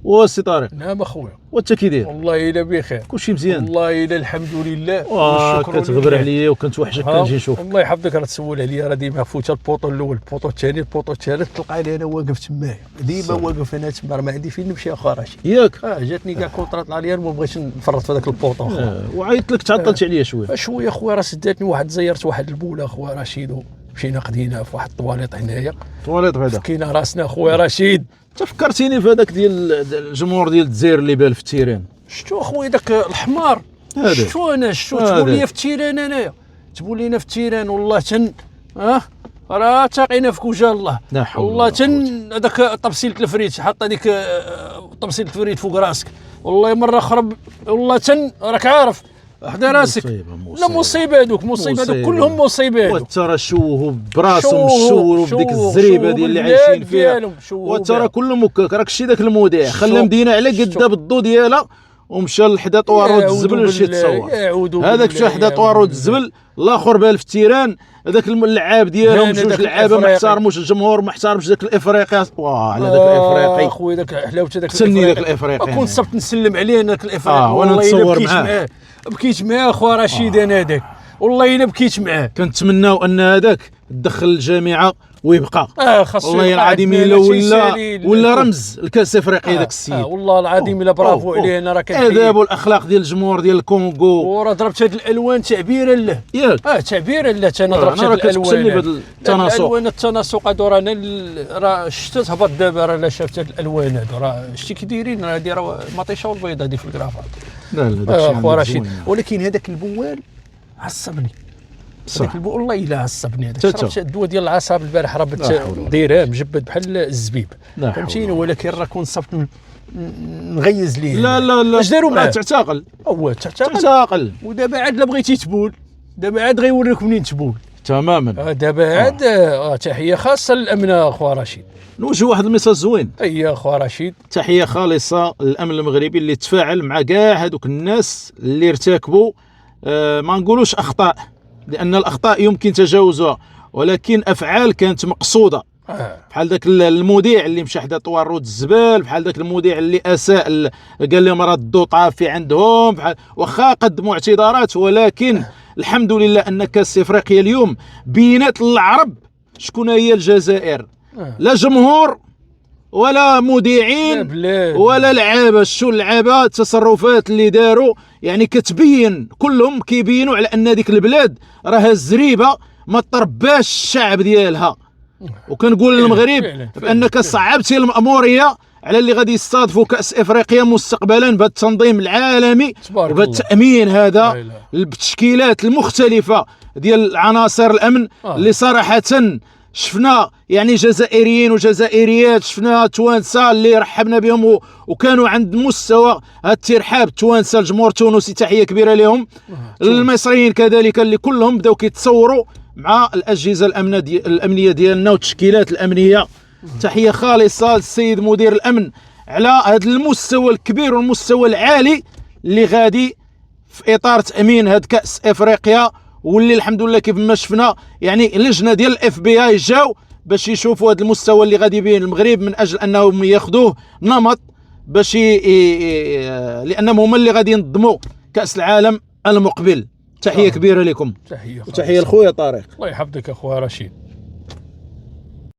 وسي طارق. نعم اخويا. وانت كي داير؟ والله الا بخير، كلشي مزيان والله الا الحمد لله والشكر كتغبر عليا وكنتوحشك كنجي نشوفك. الله يحفظك، راه تسول عليا راه ديما فوت البوطو الاول البوطو الثاني البوطو الثالث تلقاني انا واقف تمايا ديما واقف انا تما، ما عندي فين نمشي اخو رشيد ياك. جاتني كاع كونطرا طلع لي ما بغيتش نفرط في هذاك البوطو اخو. وعيطت لك تعطلت عليا شويه شويه خويا، راه سداتني واحد زيرت واحد البوله خويا رشيد، مشينا قدينا في واحد الطواليط هنايا طواليط بعدا فكينا راسنا خويا رشيد. تفكرتيني في هذاك ديال الجمهور ديال الجزائر اللي بال في التيران. شتو اخويا داك الحمار هذا شتو انا شتو تقول لي في التيران انايا تقول لينا في التيران والله راه تاقينا في وجه الله والله هذاك طبسيله الفريت حط هذيك طبسيله الفريت فوق راسك والله مره خرب والله راك عارف حدا راسك. لا مصيبه هذوك كلهم مصيبه هذوك. وترى شوهوا براسهم شوروا بديك الزريبه ديال اللي عايشين فيها، وترى كلهم هكاك. راك شتي داك المذيع خلى مدينه على قدا بالضو ديالها ومشى لحدا طوارود الزبل باش يتصور. هذاك مشى حدا طوارود الزبل، الاخر بال في التيران هذاك اللعاب ديالهم جوج لعابه ما احترموش الجمهور، ما احترمش ذاك الافريقي. على ذاك الافريقي اخويا داك حلاوته داك قتلني ذاك الافريقي. كنت صبت نسلم عليه ذاك الافريقي وانا نتصور معاه بكيت معاه اخويا رشيد. انا هذاك والله الا بكيت معاه. كنتمناو ان هذاك دخل الجامعه ويبقى. والله العظيم الا ولا رمز الكاس الافريقي داك السيد. والله العظيم الا برافو عليه. انا راه كنحيي الاداب والاخلاق ديال الجمهور ديال الكونغو، وراه ضربت هاد الالوان تعبيرا له. ياك تعبيرا له. انا ضربت هاد الالوان التناسق. التناسق هادو راه شتات هبط دابا. راه شفت هاد الالوان هادو راه شتي كي دايرين. راه راه مطيشه والبيضه هادي في الكرافات. لا داكشي اخو رشيد. ولكن هذاك البوال عصبني صح. والله الا عصبني هذاك. شربت الدواء ديال العصب البارح راه دايرها مجبد بحال الزبيب فهمتيني. ولكن راه كون صبت نغيز ليه. لا اش داروا معاه؟ تعتقل. تعتقل. ودابا عاد لا بغيتي تبول دابا عاد غيوريك منين تبول تماما. دابا عاد تحيه خاصه للامن اخويا رشيد. نوجه واحد الميساج زوين. اي اخويا رشيد. تحيه خالصه للامن المغربي اللي تفاعل مع كاع هذوك الناس اللي ارتكبوا ما نقولوش اخطاء لان الاخطاء يمكن تجاوزها، ولكن افعال كانت مقصوده. بحال ذاك المذيع اللي مشى حدا طوارود الزبال، بحال ذاك المذيع اللي اساء قال لهم راه الضو طافي عندهم، بحال واخا قدموا اعتذارات، ولكن الحمد لله ان كاس افريقيا اليوم بينات للعرب شكون هي الجزائر. لا جمهور ولا مذيعين ولا لعابه. شو اللعابه التصرفات اللي داروا يعني كتبين كلهم كيبينوا على ان هذيك البلاد راها الزريبه ما ترباش الشعب ديالها. وكنقول للمغرب بانك صعبتي المأموريه على اللي غادي يستضيفوا كاس افريقيا مستقبلا بهذا التنظيم العالمي وبهذا التامين هذا بالتشكيلات المختلفه ديال عناصر الامن اللي صراحه شفنا يعني جزائريين وجزائريات، شفنا توانسه اللي رحبنا بهم وكانوا عند مستوى الترحاب. التوانسه الجمهور التونسي تحيه كبيره لهم. المصريين كذلك اللي كلهم بداو كيتصوروا مع الاجهزه الامنيه ديالنا والتشكيلات الامنيه. تحيه خالصه للسيد مدير الامن على هذا المستوى الكبير والمستوى العالي اللي غادي في اطار تامين هذا كاس افريقيا، واللي الحمد لله كيف ما شفنا يعني لجنه ديال الاف بي اي جاو باش يشوفوا هذا المستوى اللي غادي يبين المغرب من اجل انهم ياخذوه نمط باش لانهم هما اللي غادي ينظموا كاس العالم المقبل. تحيه كبيره لكم. تحيه لخويا طارق. الله يحفظك اخويا رشيد.